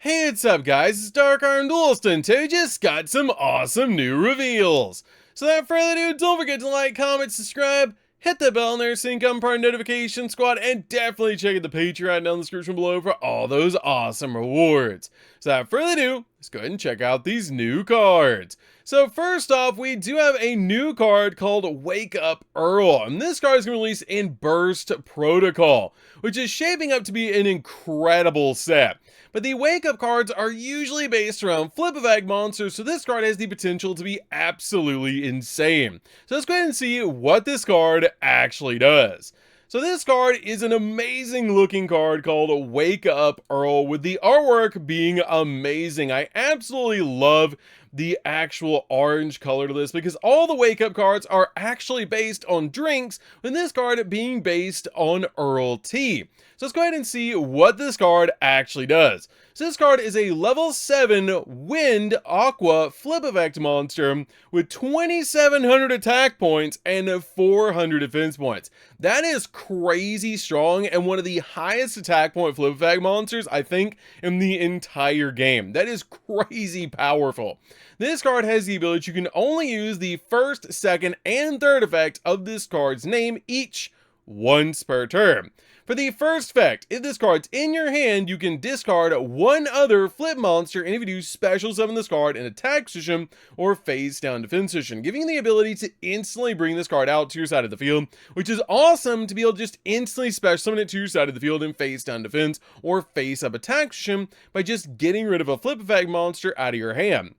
Hey, what's up guys, it's DarkArmedDuelist and today we just got some awesome new reveals. So without further ado, don't forget to like, comment, subscribe, hit that bell there so you can become part of the notification squad, and definitely check out the Patreon down in the description below for all those awesome rewards. So without further ado, let's go ahead and check out these new cards. So first off, we do have a new card called Wake Up Earl, and this card is going to release in Burst Protocol, which is shaping up to be an incredible set. But the Wake Up cards are usually based around flip effect monsters, so this card has the potential to be absolutely insane. So let's go ahead and see what this card actually does. So this card is an amazing looking card called Wake Up Earl, with the artwork being amazing. I absolutely love the actual orange color to this because all the Wake Up cards are actually based on drinks, with this card being based on Earl tea. So let's go ahead and see what this card actually does. So this card is a level 7 Wind Aqua Flip Effect monster with 2,700 attack points and 400 defense points. That is crazy strong and one of the highest attack point Flip Effect monsters I think in the entire game. That is crazy powerful. This card has the ability you can only use the first, second, and third effect of this card's name each once per turn. For the first effect, if this card's in your hand, you can discard one other flip monster, and if you do, special summon this card in attack position or face down defense position, giving you the ability to instantly bring this card out to your side of the field, which is awesome to be able to just instantly special summon it to your side of the field in face down defense or face up attack position by just getting rid of a flip effect monster out of your hand.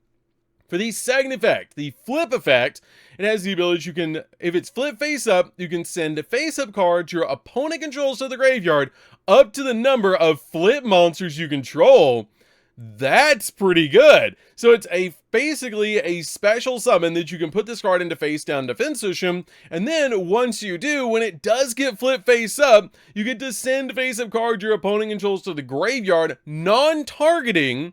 For the second effect, the flip effect, it has the ability you can, if it's flip face up, you can send a face up card your opponent controls to the graveyard up to the number of flip monsters you control. That's pretty good. So it's basically a special summon that you can put this card into face down defense position, and then once you do, when it does get flip face up, you get to send face up card your opponent controls to the graveyard, non-targeting,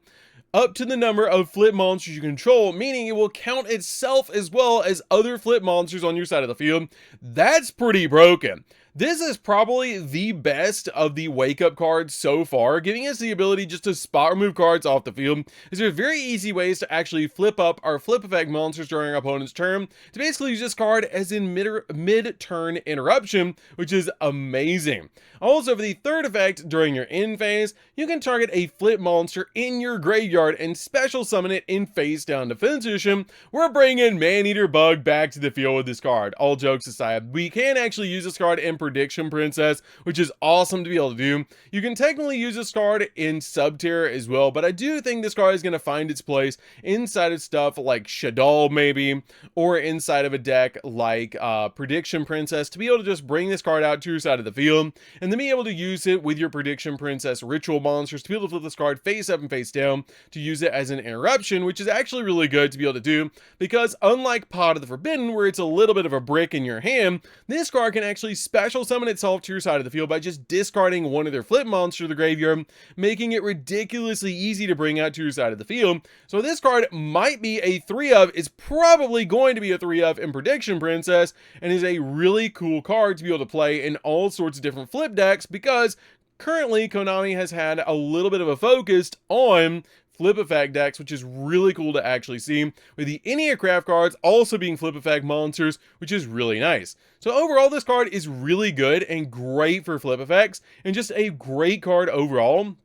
up to the number of flip monsters you control, meaning it will count itself as well as other flip monsters on your side of the field. That's pretty broken. This is probably the best of the Wake Up cards so far, giving us the ability just to spot remove cards off the field. These are very easy ways to actually flip up our flip effect monsters during our opponent's turn, to basically use this card as in mid-turn interruption, which is amazing. Also, for the third effect, during your end phase, you can target a flip monster in your graveyard and special summon it in face down defense position. We're bringing Maneater Bug back to the field with this card. All jokes aside, we can actually use this card in Prediction Princess, which is awesome to be able to do. You can technically use this card in Subterror as well, but I do think this card is going to find its place inside of stuff like Shaddoll maybe, or inside of a deck like Prediction Princess, to be able to just bring this card out to your side of the field, and then be able to use it with your Prediction Princess ritual monsters to be able to flip this card face up and face down to use it as an interruption, which is actually really good to be able to do, because unlike Pot of the Forbidden, where it's a little bit of a brick in your hand, this card can actually special summon itself to your side of the field by just discarding one of their flip monsters to the graveyard, making it ridiculously easy to bring out to your side of the field. So this card might be a 3-of, is probably going to be a 3-of in Prediction Princess, and is a really cool card to be able to play in all sorts of different flip decks, because currently Konami has had a little bit of a focus on flip effect decks, which is really cool to actually see, with the ANNIHIATION cards also being flip effect monsters, which is really nice. So overall, this card is really good and great for flip effects, and just a great card overall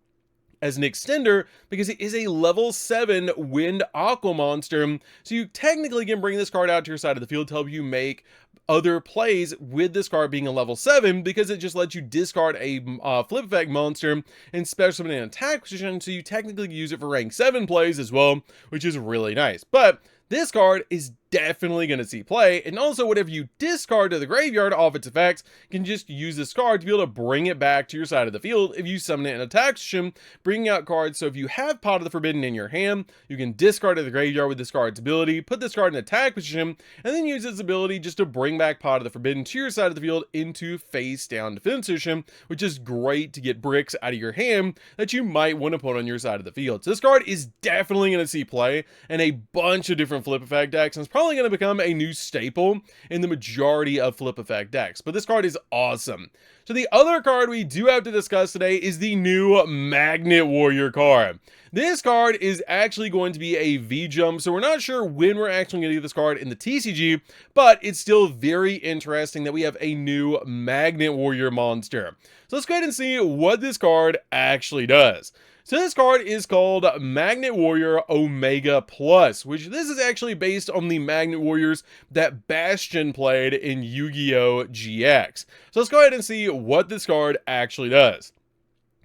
as an extender, because it is a level 7 Wind Aqua monster, so you technically can bring this card out to your side of the field to help you make other plays with this card being a level 7, because it just lets you discard a flip effect monster and special summon in an attack position, so you technically use it for rank 7 plays as well, which is really nice. But this card is definitely going to see play, and also whatever you discard to the graveyard off its effects, you can just use this card to be able to bring it back to your side of the field if you summon it in attack position, bringing out cards. So if you have Pot of the Forbidden in your hand, you can discard to the graveyard with this card's ability, put this card in attack position, and then use its ability just to bring back Pot of the Forbidden to your side of the field into face down defense position, which is great to get bricks out of your hand that you might want to put on your side of the field. So this card is definitely going to see play in a bunch of different different flip effect decks, and it's probably going to become a new staple in the majority of flip effect decks. But this card is awesome. So the other card we do have to discuss today is the new Magnet Warrior card. This card is actually going to be a V-Jump, so we're not sure when we're actually going to get this card in the TCG, but it's still very interesting that we have a new Magnet Warrior monster. So let's go ahead and see what this card actually does. So this card is called Magnet Warrior Omega Plus, which this is actually based on the Magnet Warriors that Bastion played in Yu-Gi-Oh! GX. So let's go ahead and see what this card actually does.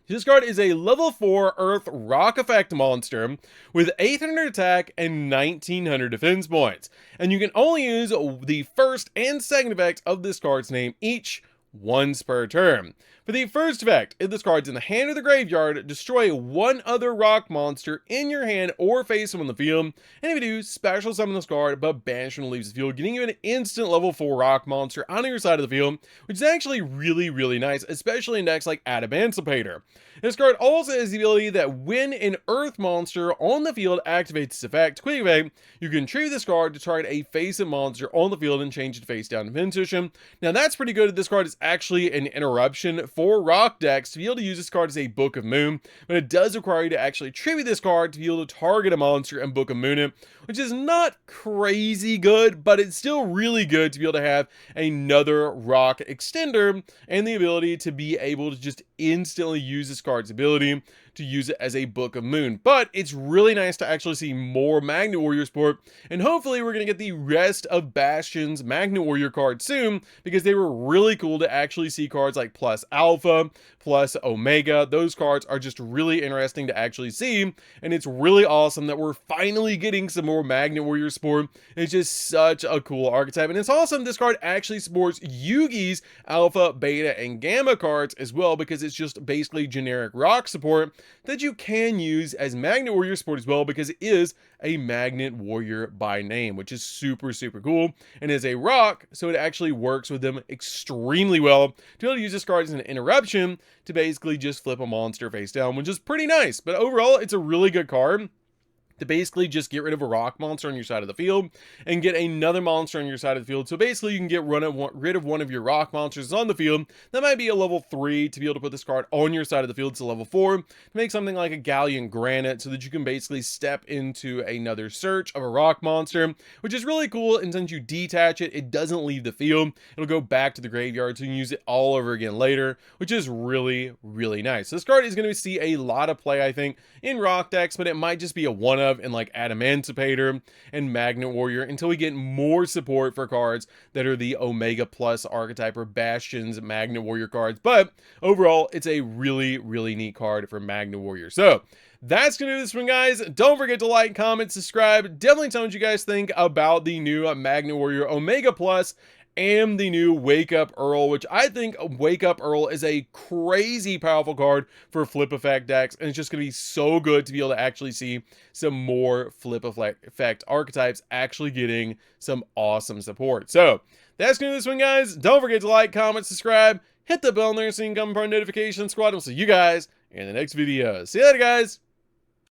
This card is a level 4 Earth Rock Effect monster with 800 attack and 1900 defense points. And you can only use the first and second effects of this card's name each once per turn. For the first effect, if this card's in the hand or the graveyard, destroy one other rock monster in your hand or face them on the field. And if you do, special summon this card, but banish when it leaves the field, getting you an instant level 4 rock monster on your side of the field, which is actually really nice, especially in decks like Adamantipator. This card also has the ability that when an earth monster on the field activates its effect, quick effect, you can trigger this card to target a face-up monster on the field and change it to face-down defense position. Now that's pretty good. This card is actually an interruption for rock decks to be able to use this card as a Book of Moon, but it does require you to actually tribute this card to be able to target a monster and Book of Moon it, which is not crazy good, but it's still really good to be able to have another rock extender and the ability to be able to just instantly use this card's ability to use it as a Book of Moon. But it's really nice to actually see more Magnet Warrior support, and hopefully we're going to get the rest of Bastion's Magnet Warrior cards soon, because they were really cool to actually see cards like Plus Alpha, Plus Omega. Those cards are just really interesting to actually see, and it's really awesome that we're finally getting some more Magnet Warrior support. It's just such a cool archetype, and it's awesome this card actually supports Yugi's Alpha, Beta, and Gamma cards as well, because it's just basically generic rock support that you can use as Magnet Warrior support as well, because it is a Magnet Warrior by name, which is super cool, and is a rock, so it actually works with them extremely well to be able to use this card as an interruption to basically just flip a monster face down, which is pretty nice. But overall, it's a really good card to basically just get rid of a rock monster on your side of the field and get another monster on your side of the field. So basically you can get rid of one of your rock monsters on the field. That might be a level 3 to be able to put this card on your side of the field to level 4 to make something like a Galleon Granite, so that you can basically step into another search of a rock monster, which is really cool. And since you detach it, it doesn't leave the field. It'll go back to the graveyard, so you can use it all over again later, which is really nice. So this card is going to see a lot of play, I think, in rock decks, but it might just be a one-of in like Adamantipator and Magnet Warrior until we get more support for cards that are the Omega Plus archetype or Bastion's Magnet Warrior cards. But overall, it's a really neat card for Magnet Warrior. So that's gonna do this one, guys. Don't forget to like, comment, subscribe. Definitely tell me what you guys think about the new Magnet Warrior Omega Plus and the new Wake Up Earl, which I think Wake Up Earl is a crazy powerful card for flip effect decks, and it's just going to be so good to be able to actually see some more flip effect archetypes actually getting some awesome support. So that's going to do this one, guys. Don't forget to like, comment, subscribe, hit the bell there so you can come for our notification squad. We'll see you guys in the next video. See you later, guys.